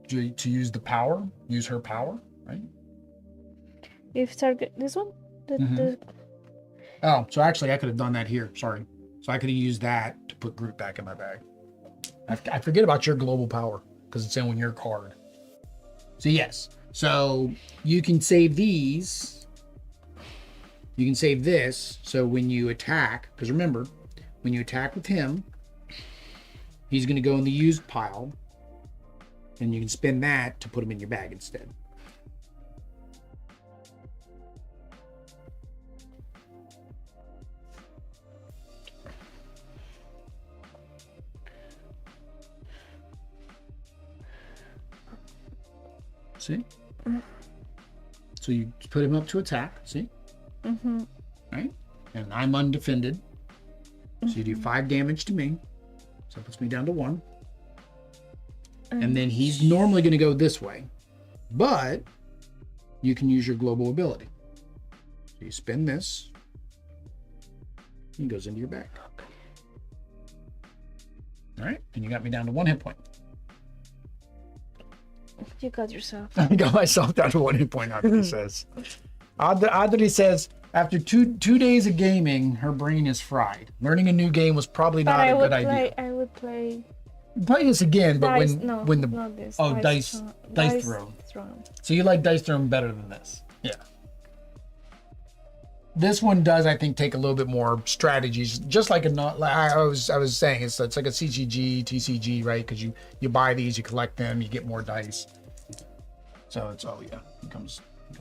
to use the power, use her power, right? If target this one? Oh, so actually I could have done that here. Sorry. So I could have used that to put Groot back in my bag. I forget about your global power because it's in your card. So yes. So you can save these. You can save this. So when you attack, because remember, when you attack with him, he's going to go in the used pile. And you can spend that to put him in your bag instead. See? So you put him up to attack, see? Right? and I'm undefended. So you do 5 damage to me. So that puts me down to 1. And then he's normally going to go this way. But you can use your global ability. So you spin this. He goes into your bag. All right, and you got me down to 1 hit point. You got yourself. I got myself down to 1 hit point, Audrey says. Audrey says, after two days of gaming, her brain is fried. Learning a new game was probably not a good idea. I would play this again, but dice, when the not this. Dice throw. So you like dice throw better than this? Yeah. This one does, I think, take a little bit more strategies, just like I was saying, it's like a CCG, TCG, right? Because you buy these, you collect them, you get more dice. So it's it comes back.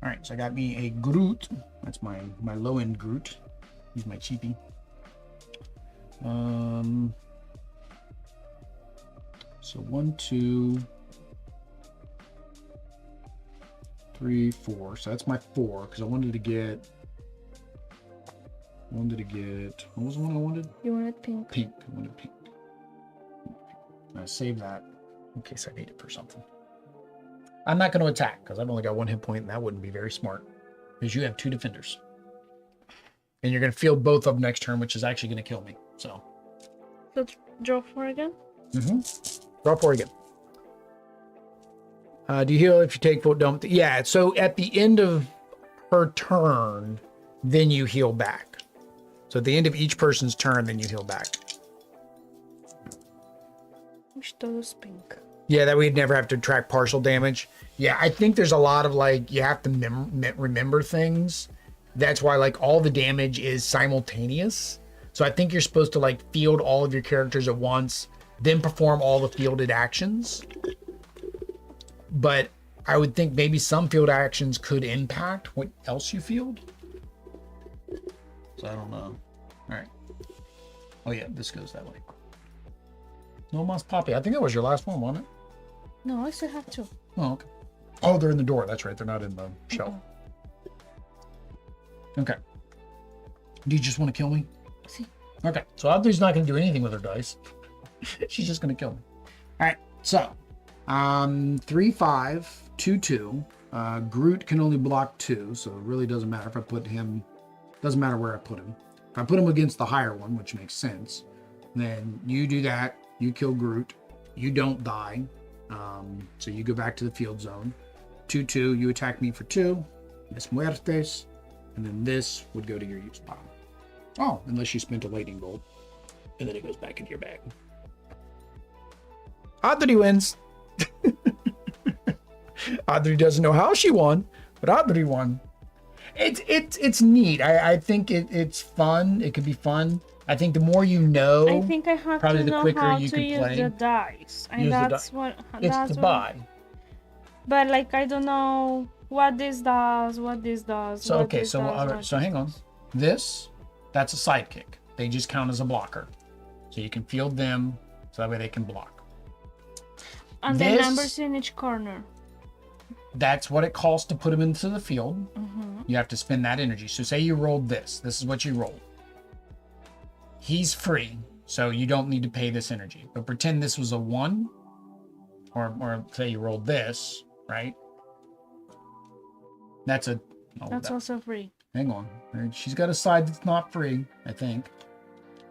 All right, so I got me a Groot. That's my low end Groot. He's my cheapie. So 1, 2, 3, 4. So that's my 4 because I wanted to get. What was the one I wanted? You wanted pink. Pink. I wanted pink. I save that in case I need it for something. I'm not going to attack because I've only got 1 hit point, and that wouldn't be very smart because you have 2 defenders, and you're going to field both of them next turn, which is actually going to kill me. So draw 4 again. Draw 4 again. Do you heal if you take full dump? Yeah, so at the end of her turn, then you heal back. So at the end of each person's turn, then you heal back. Wish those pink. Yeah, that we'd never have to track partial damage. Yeah, I think there's a lot of you have to remember things. That's why all the damage is simultaneous. So I think you're supposed to field all of your characters at once, then perform all the fielded actions. But I would think maybe some field actions could impact what else you field. So I don't know. All right. Oh yeah, this goes that way. No Mas Poppy. I think that was your last one, wasn't it? No, I still have 2. Oh, okay. Oh, they're in the door. That's right. They're not in the shelf. Okay. Do you just want to kill me? See. Okay. So Audrey's not going to do anything with her dice. She's just going to kill me. All right. So 3, 5, 2, 2. Groot can only block 2, so it really doesn't matter if I put him. Doesn't matter where I put him. If I put him against the higher one, which makes sense, then you do that. You kill Groot. You don't die. So you go back to the field zone. 2, 2. You attack me for 2. Mis muertes. And then this would go to your use pile. Oh, unless you spent a lightning bolt. And then it goes back into your bag. Audrey wins. Audrey doesn't know how she won, but Audrey won. It's neat. I think it's fun. It could be fun. I think the more you know, I think I have probably to the know quicker how you to can use play. the dice, and Use the that's what. It's That's to what, buy. But I don't know what this does. What this does. So what okay, this so does, so hang on. That's a sidekick. They just count as a blocker, so you can field them, so that way they can block. And the numbers in each corner. That's what it costs to put them into the field. You have to spend that energy. So say you rolled this. This is what you rolled. He's free, so you don't need to pay this energy. But pretend this was a 1, or say you rolled this, right? That's Also free. Hang on. She's got a side that's not free, I think.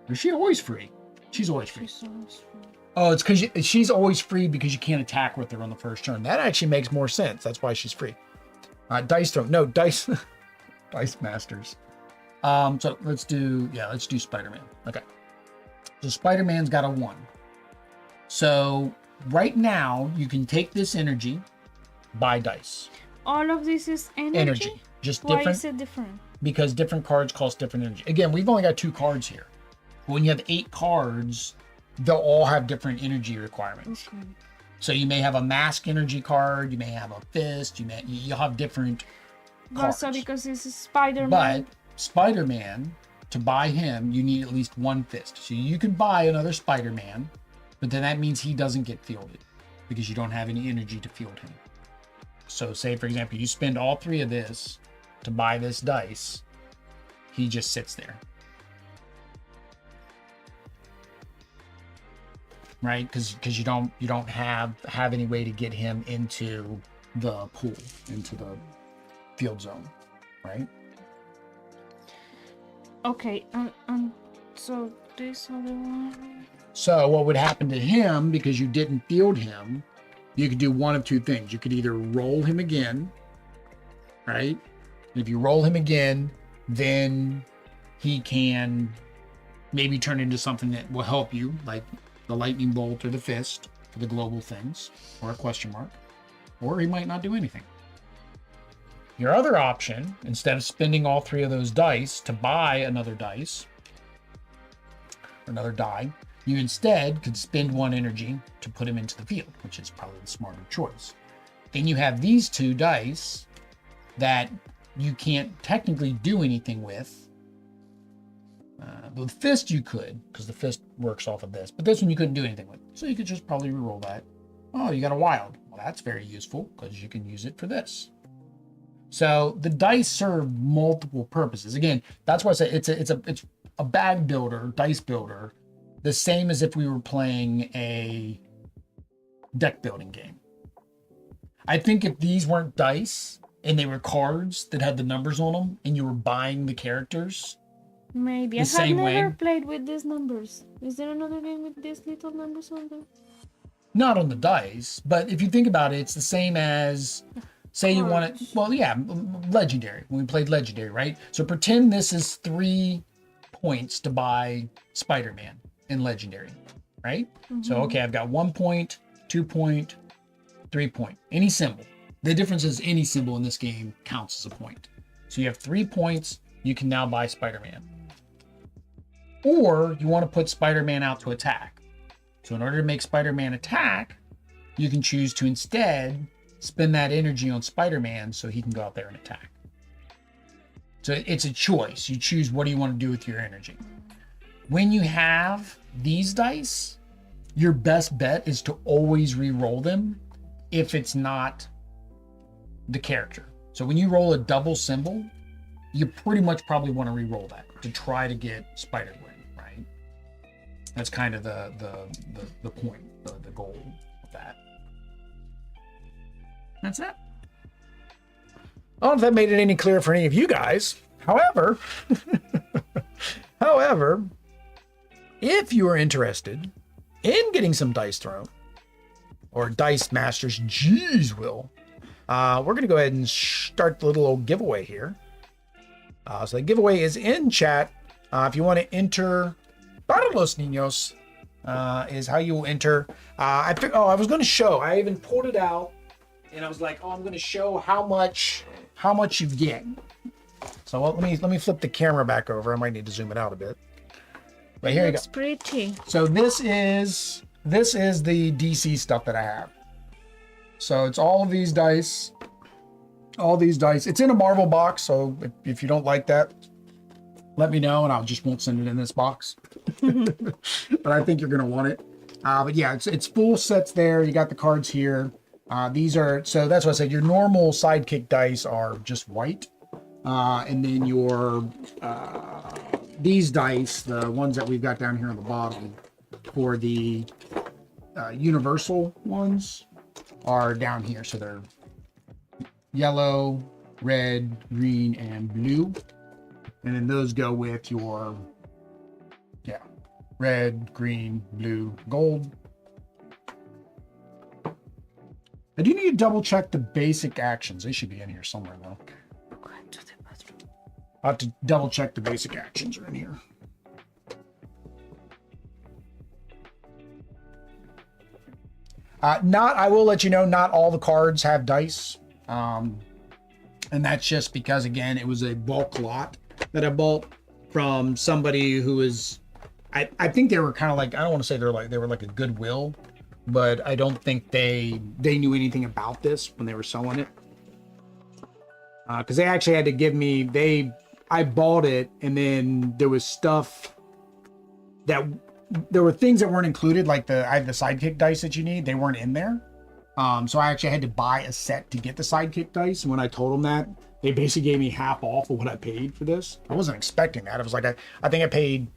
Or is she always free? She's always free. She's always free. Oh, it's because she's always free because you can't attack with her on the first turn. That actually makes more sense. That's why she's free. Dice throw. No, dice. Dice masters. So let's do Spider-Man. Okay. So Spider-Man's got a 1. So right now you can take this energy, buy dice. All of this is energy? Just Why different. is it different? Because different cards cost different energy. Again, we've only got 2 cards here. But when you have 8 cards, they'll all have different energy requirements. Okay. So you may have a mask energy card, you may have a fist, you'll have different cards. Also because this is Spider-Man. But Spider-Man, to buy him, you need at least 1 fist. So you could buy another Spider-Man, but then that means he doesn't get fielded because you don't have any energy to field him. So say, for example, you spend all 3 of this to buy this dice, he just sits there. Right? Because you don't have any way to get him into the pool, into the field zone, right? Okay, so this other one. So what would happen to him, because you didn't field him, you could do one of two things. You could either roll him again, right? And if you roll him again, then he can maybe turn into something that will help you, like the lightning bolt or the fist for the global things, or a question mark, or he might not do anything. Your other option, instead of spending all 3 of those dice to buy another dice, another die, you instead could spend 1 energy to put him into the field, which is probably the smarter choice. Then you have these 2 dice that you can't technically do anything with. The fist you could, because the fist works off of this, but this one you couldn't do anything with. So you could just probably reroll that. Oh, you got a wild. Well, that's very useful because you can use it for this. So the dice serve multiple purposes. Again, that's why I say it's a bag builder, dice builder, the same as if we were playing a deck building game. I think if these weren't dice and they were cards that had the numbers on them and you were buying the characters, maybe I have never played with these numbers. Is there another game with these little numbers on them? Not on the dice, but if you think about it, it's the same as, say you want it, well, yeah, Legendary, when we played Legendary, right? So pretend this is 3 points to buy Spider-Man in Legendary, right? Mm-hmm. So, okay, I've got 1 point, 2 point, 3 point, any symbol. The difference is any symbol in this game counts as a point. So you have 3 points, you can now buy Spider-Man. Or you want to put Spider-Man out to attack. So in order to make Spider-Man attack, you can choose to instead spend that energy on Spider-Man so he can go out there and attack. So it's a choice. You choose what do you want to do with your energy. When you have these dice, your best bet is to always re-roll them if it's not the character. So when you roll a double symbol, you pretty much probably want to re-roll that to try to get Spider-Gwen, right? That's kind of the point, the goal of that. That's it. I don't know if that made it any clearer for any of you guys. However, if you are interested in getting some dice thrown, or Dice Masters, geez, Will, we're going to go ahead and start the little old giveaway here. So the giveaway is in chat. If you want to enter, para los niños is how you will enter. I was going to show. I even pulled it out, and I was like, I'm going to show how much you get. So let me flip the camera back over. I might need to zoom it out a bit. But here you go. It's pretty. So this is the DC stuff that I have. So it's all of these dice. All these dice. It's in a Marvel box, so if you don't like that, let me know, and I just won't send it in this box. But I think you're gonna want it. But yeah, it's full sets there. You got the cards here. These are, so that's what I said. Your normal sidekick dice are just white, and then your these dice, the ones that we've got down here on the bottom, for the universal ones, are down here. So they're yellow, red, green, and blue. And then those go with your, red, green, blue, gold. I do need to double check the basic actions. They should be in here somewhere though. Going to the bathroom. I'll have to double check the basic actions are in here. I will let you know, not all the cards have dice. And that's just because, again, it was a bulk lot that I bought from somebody who was, I think they were kind of like, I don't want to say they were like a Goodwill, but I don't think they knew anything about this when they were selling it. Because they actually had to give me, I bought it, and then there was stuff that, there were things that weren't included, like I had the sidekick dice that you need, they weren't in there. So I actually had to buy a set to get the sidekick dice. And when I told them that, they basically gave me half off of what I paid for this. I wasn't expecting that. It was like, I think I paid,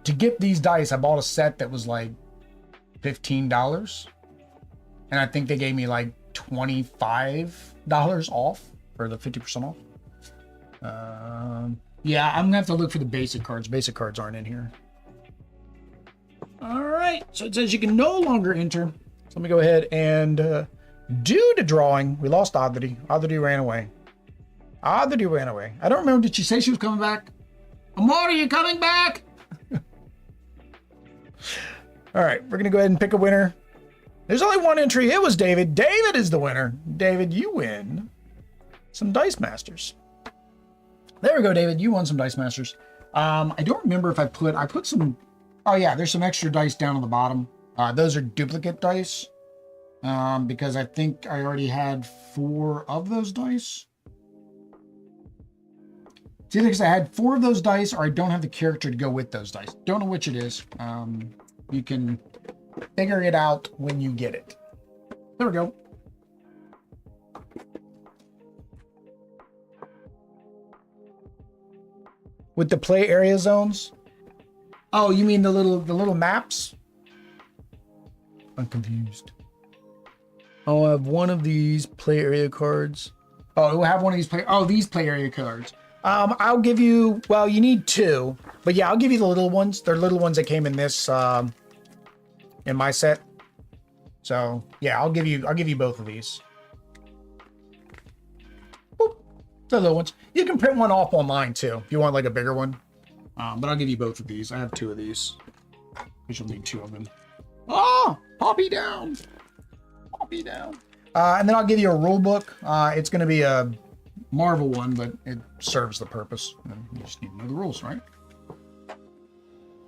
to get these dice, I bought a set that was like $15. And I think they gave me like $25 off, for the 50% off. Yeah, I'm gonna have to look for the basic cards. Basic cards aren't in here. All right, so it says you can no longer enter. So let me go ahead and do the drawing. We lost Oddity. Oddity ran away. Oddity ran away. I don't remember, did she say she was coming back? Amor, are you coming back? All right, we're gonna go ahead and pick a winner. There's only one entry. It was David. David is the winner. David, you win some Dice Masters. There we go, David. You won some Dice Masters. I don't remember if I put some, oh yeah, there's some extra dice down on the bottom. Those are duplicate dice, because I think I already had 4 of those dice. It's either because I had 4 of those dice or I don't have the character to go with those dice. Don't know which it is. You can figure it out when you get it. There we go. With the play area zones? Oh, you mean the little maps? I'm confused. I'll have one of these play area cards. Oh, we'll have one of these these play area cards. I'll give you, well, you need 2, but yeah, I'll give you the little ones. They're little ones that came in this, in my set. So yeah, I'll give you both of these. Boop. The little ones. You can print one off online too if you want like a bigger one. But I'll give you both of these. I have 2 of these. We shall need 2 of them. Oh, Poppy down. Poppy down. And then I'll give you a rule book. It's going to be a Marvel one, but it serves the purpose. And you just need to know the rules, right?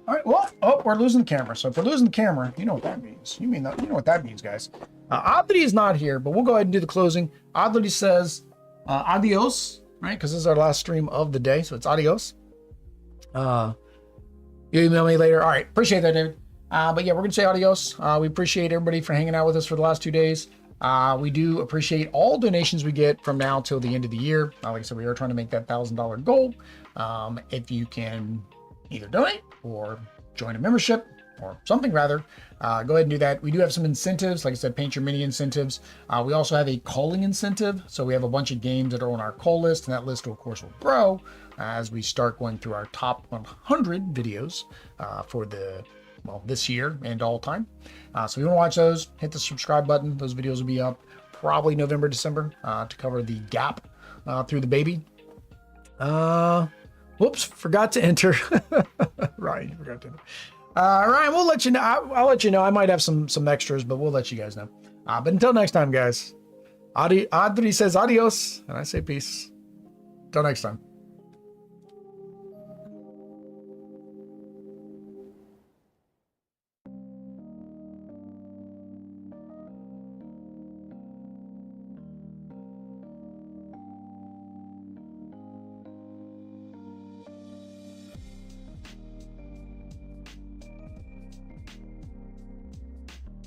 All right. Well, oh, we're losing the camera. So if we're losing the camera, you know what that means. You know what that means, guys. Oddity is not here, but we'll go ahead and do the closing. Oddity says adios, right? Because this is our last stream of the day, so it's adios. You email me later. All right. Appreciate that, David. But yeah, we're going to say adios. We appreciate everybody for hanging out with us for the last 2 days. We do appreciate all donations we get from now till the end of the year. Like I said, we are trying to make that $1,000 goal. If you can either donate or join a membership or something rather, go ahead and do that. We do have some incentives. Like I said, paint your mini incentives. We also have a calling incentive. So we have a bunch of games that are on our call list, and that list, of course, will grow as we start going through our top 100 videos for this year and all time. So if you want to watch those, hit the subscribe button. Those videos will be up probably November, December to cover the gap through the baby. Whoops, forgot to enter. Ryan, you forgot to enter. Ryan, we'll let you know. I'll let you know. I might have some extras, but we'll let you guys know. But until next time, guys. Adri says adios, and I say peace. Until next time.